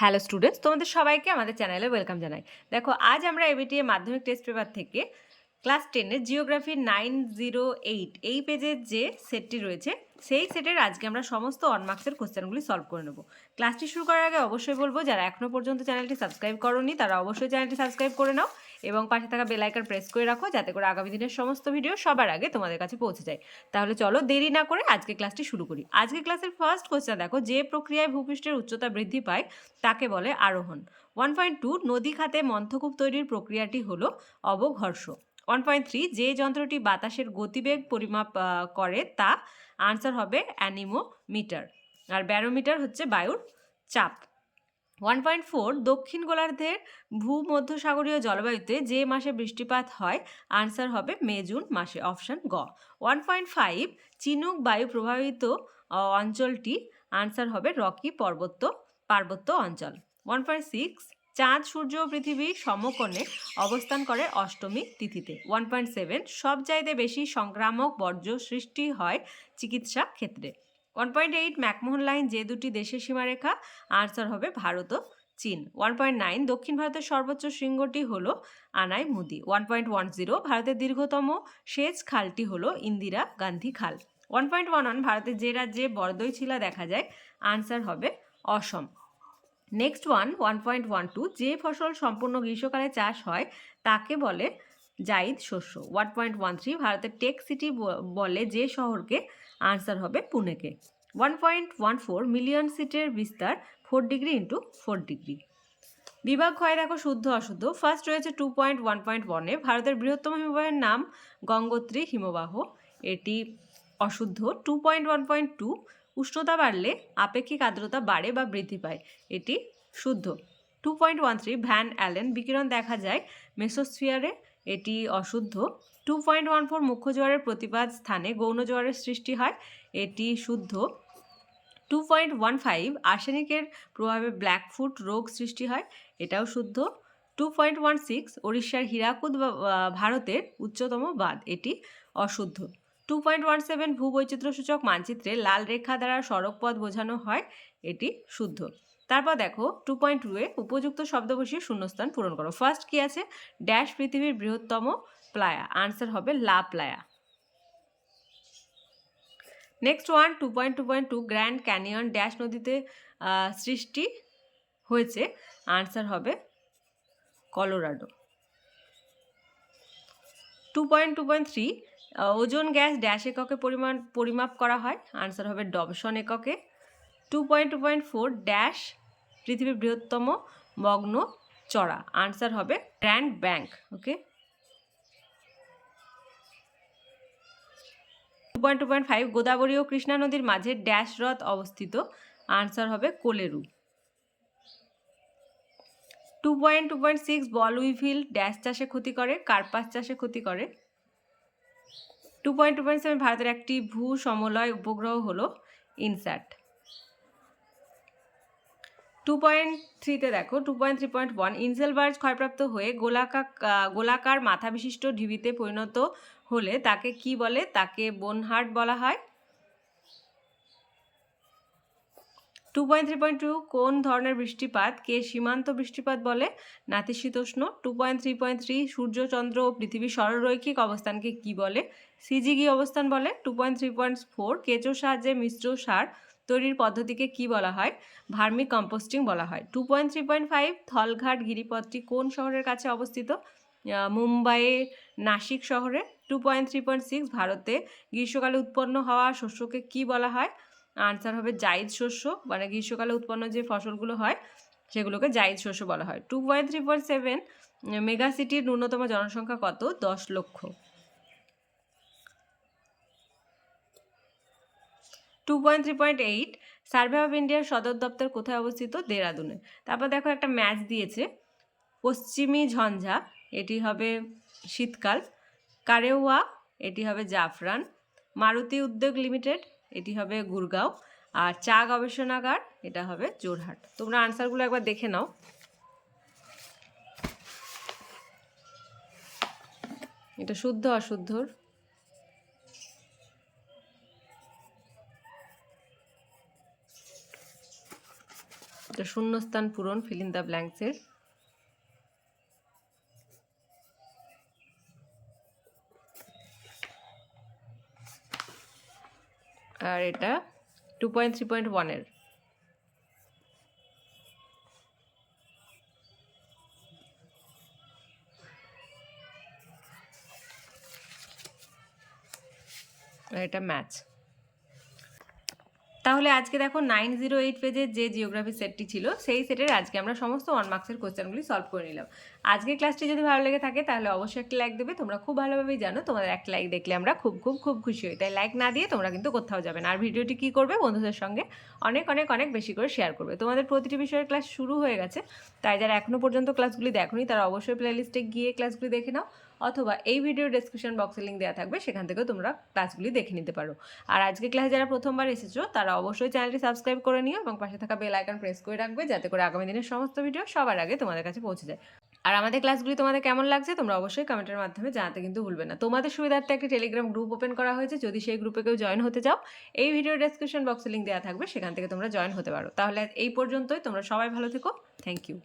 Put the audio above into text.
Hello students, তোমাদের সবাইকে আমাদের চ্যানেলে ওয়েলকাম জানাই। দেখো, আজ আমরা এবিটিএ মাধ্যমিক টেস্ট পেপার থেকে ক্লাস 10-এর জিওগ্রাফি 908 এই পেজের যে সেটটি রয়েছে সেই সেটের আজকে আমরা সমস্ত অনমার্কসের কোশ্চেনগুলি সলভ করে নেব। ক্লাসটি শুরু করার আগে অবশ্যই বলবো, যারা এখনও পর্যন্ত চ্যানেলটি সাবস্ক্রাইব করোনি তারা অবশ্যই চ্যানেলটি সাবস্ক্রাইব করে নাও এবং পাশে থাকা বেল আইকন প্রেস করে রাখো, যাতে করে আগামী দিনের সমস্ত ভিডিও সবার আগে তোমাদের কাছে পৌঁছে যায়। তাহলে চলো দেরি না করে আজকে ক্লাসটি শুরু করি। আজকে ক্লাসের ফার্স্ট কোশ্চেন দেখো, যে প্রক্রিয়ায় ভূপৃষ্ঠের উচ্চতা বৃদ্ধি পায় তাকে বলে আরোহণ। 1.2 নদী খাতে মন্থকূপ তৈরির প্রক্রিয়াটি হলো অবঘর্ষ। 1.3 যে যন্ত্রটি বাতাসের গতিবেগ পরিমাপ করে তা আনসার হবে অ্যানিমোমিটার, আর ব্যারোমিটার হচ্ছে বায়ুর চাপ। 1.4 দক্ষিণ গোলার্ধের ভূমধ্যসাগরীয় জলবায়ুতে যে মাসে বৃষ্টিপাত হয় আনসার হবে মে জুন মাসে, অপশন গ। 1.5 চিনুক বায়ু প্রভাবিত অঞ্চলটি আনসার হবে রকি পার্বত্য অঞ্চল। 1.6 চাঁদ সূর্য ও পৃথিবী সমকোণে অবস্থান করে অষ্টমী তিথিতে। 1.7 সব চাইতে বেশি সংক্রামক বর্জ্য সৃষ্টি হয় চিকিৎসা ক্ষেত্রে। 1.8 ম্যাকমোহন লাইন যে দুটি দেশের সীমারেখা আনসার হবে ভারত ও চীন। 1.9 দক্ষিণ ভারতের সর্বোচ্চ শৃঙ্গটি হলো আনাই মুদি। 1.10 ভারতের দীর্ঘতম সেচ খালটি হলো ইন্দিরা গান্ধী খাল। 1.11 ভারতের যে রাজ্যে বরদৈছিলা দেখা যায় আনসার হবে অসম। নেক্সট 1.12 যে ফসল সম্পূর্ণ গ্রীষ্মকালে চাষ হয় তাকে বলে জাইদ শস্য। 1.13 ভারতের টেক সিটি বলে যে শহরকে আনসার হবে পুনেকে। 1.14 মিলিয়ন সিটের বিস্তার 4 ডিগ্রি ইন্টু 4 ডিগ্রি। বিভাগ হয় দেখো শুদ্ধ অশুদ্ধ। ফার্স্ট রয়েছে 2.1.1-এ ভারতের বৃহত্তম হিমবাহের নাম গঙ্গোত্রী হিমবাহ, এটি অশুদ্ধ। 2.1.2 উষ্ণতা বাড়লে আপেক্ষিক আর্দ্রতা বাড়ে বা বৃদ্ধি পায়, এটি শুদ্ধ। 2.13 ভ্যান অ্যালেন বিকিরণ দেখা যায় মেসোস্ফিয়ারে, এটি অশুদ্ধ। 2.14 মুখ্য জোয়ারের প্রতিপাদ স্থানে গৌণ জোয়ারের সৃষ্টি হয়, এটি শুদ্ধ। 2.15 আর্সেনিকের প্রভাবে ব্ল্যাকফুট রোগ সৃষ্টি হয়, এটাও শুদ্ধ। 2.16 ওড়িশার হীরাকুদ ভারতের উচ্চতম বাঁধ, এটি অশুদ্ধ। 2.17 ভূবৈচিত্র্যসূচক মানচিত্রে লাল রেখা দ্বারা সড়ক পথ বোঝানো হয়, এটি শুদ্ধ। তারপর দেখো 2.2-এ উপযুক্ত শব্দ বসিয়ে শূন্যস্থান পূরণ করো। ফার্স্ট কি আছে, ড্যাশ পৃথিবীর বৃহত্তম প্লায়া, আনসার হবে লা Playa. Next 2.2.2 grand canyon dash নদীতে সৃষ্টি হয়েছে, আনসার হবে কলোরাডো। 2.2.3 ওজোন গ্যাস ড্যাশ এককে পরিমাপ করা হয়, আনসার হবে ডবসন এককে। 2.2.4 ড্যাশ পৃথিবীর বৃহত্তম মগ্ন চড়া, আনসার হবে গ্র্যান্ড ব্যাংক। ওকে। 2.2.5 গোদাবরী ও কৃষ্ণা নদীর মাঝে ড্যাশ হ্রদ অবস্থিত, আনসার হবে কোলেরু। 2.2.6 বল উইভিল ড্যাশ চাষে ক্ষতি করে, কার্পাস চাষে ক্ষতি করে। 2.2.7 ভারতের একটি ভূ সমলয় উপগ্রহ হলো ইনস্যাট। 2.3-তে দেখো 2.3.1 ইনসেলবার্জ ক্ষয়প্রাপ্ত হয়ে গোলাকার মাথা বিশিষ্ট ঢিবিতে পরিণত হলে তাকে কি বলে, তাকে বোনহার্ট বলা হয়। 2.3.2 কোন ধরনের বৃষ্টিপাত কে সীমান্ত বৃষ্টিপাত বলে, নাতিশীতোষ্ণ। 2.3.3 সূর্য চন্দ্র ও পৃথিবীর সরলরৈখিক অবস্থানকে কি বলে, সিজিগি অবস্থান বলে। 2.3.4 কেঁচোর সাহায্যে মিশ্র সার তৈরির পদ্ধতিকে কি বলা হয়, ভার্মি কম্পোস্টিং বলা হয়। 2.3.5 থলঘাট গিরিপথটি কোন শহরের কাছে অবস্থিত, মুম্বাইয়ের নাসিক শহরে। 2.3.6 ভারতে গ্রীষ্মকালে উৎপন্ন হওয়া শস্যকে কি বলা হয়, আনসার হবে জাইদ শস্য, মানে গ্রীষ্মকালে উৎপন্ন যে ফসলগুলো হয় সেগুলোকে জাইদ শস্য বলা হয়। 2.3.7 মেগা সিটির ন্যূনতম জনসংখ্যা কত, 10 লক্ষ। 2.3.8 সার্ভে অফ ইন্ডিয়ার সদর দপ্তর কোথায় অবস্থিত, দেরাদুনে। তারপর দেখো একটা ম্যাচ দিয়েছে, পশ্চিমী ঝঞ্ঝা এটি হবে শীতকাল, কারেওয়া এটি হবে জাফরান, মারুতি উদ্যোগ লিমিটেড এটি হবে গুরগাঁও, আর চা গবেষণাগার এটা হবে জোরহাট। তোমরা আনসারগুলো একবার দেখে নাও। এটা শুদ্ধ অশুদ্ধর এটা শূন্যস্থান পূরণ, ফিল ইন দ্য ব্ল্যাঙ্কসের। আর এটা 2.3.1 এর। এটা ম্যাচ। তাহলে আজকে দেখো 908 পেজের যে জিওগ্রাফি সেটটি ছিল সেই সেটের আজকে আমরা সমস্ত 1 মার্কসের কোয়েশ্চেনগুলি সলভ করে নিলাম। আজকের ক্লাসটি যদি ভালো লেগে থাকে তাহলে অবশ্যই একটা লাইক দেবে। তোমরা খুব ভালোভাবেই জানো তোমাদের একটা লাইক দেখলে আমরা খুব খুব খুব খুশি হই, তাই লাইক না দিয়ে তোমরা কিন্তু কোথাও যাবে না। আর ভিডিওটি কী করবে, বন্ধুদের সঙ্গে অনেক অনেক অনেক বেশি করে শেয়ার করবে। তোমাদের প্রতিটি বিষয়ের ক্লাস শুরু হয়ে গেছে, তাই যারা এখনও পর্যন্ত ক্লাসগুলি দেখোনি তারা অবশ্যই প্লেলিস্টে গিয়ে ক্লাসগুলি দেখে নাও, অথবা এই ভিডিওর ডেসক্রিপশন বক্সে লিঙ্ক দেওয়া থাকবে, সেখান থেকেও তোমরা ক্লাসগুলি দেখে নিতে পারো। আর আজকে ক্লাসে যারা প্রথমবার এসেছো তারা অবশ্যই চ্যানেলটি সাবস্ক্রাইব করে নিও এবং পাশে থাকা বেল আইকন প্রেস করে রাখবে, যাতে করে আগামী দিনের সমস্ত ভিডিও সবার আগে তোমাদের কাছে পৌঁছে যায়। আর আমাদের ক্লাসগুলি তোমাদের কেমন লাগছে তোমরা অবশ্যই কমেন্টের মাধ্যমে জানাতে কিন্তু ভুলবে না। তোমাদের সুবিধার্থে একটি টেলিগ্রাম গ্রুপ ওপেন করা হয়েছে, যদি সেই গ্রুপে কেউ জয়েন হতে চাও এই ভিডিওর ডেসক্রিপশন বক্সে লিঙ্ক দেওয়া থাকবে, সেখান থেকে তোমরা জয়েন হতে পারো। তাহলে এই পর্যন্তই, তোমরা সবাই ভালো থেকো। Thank you.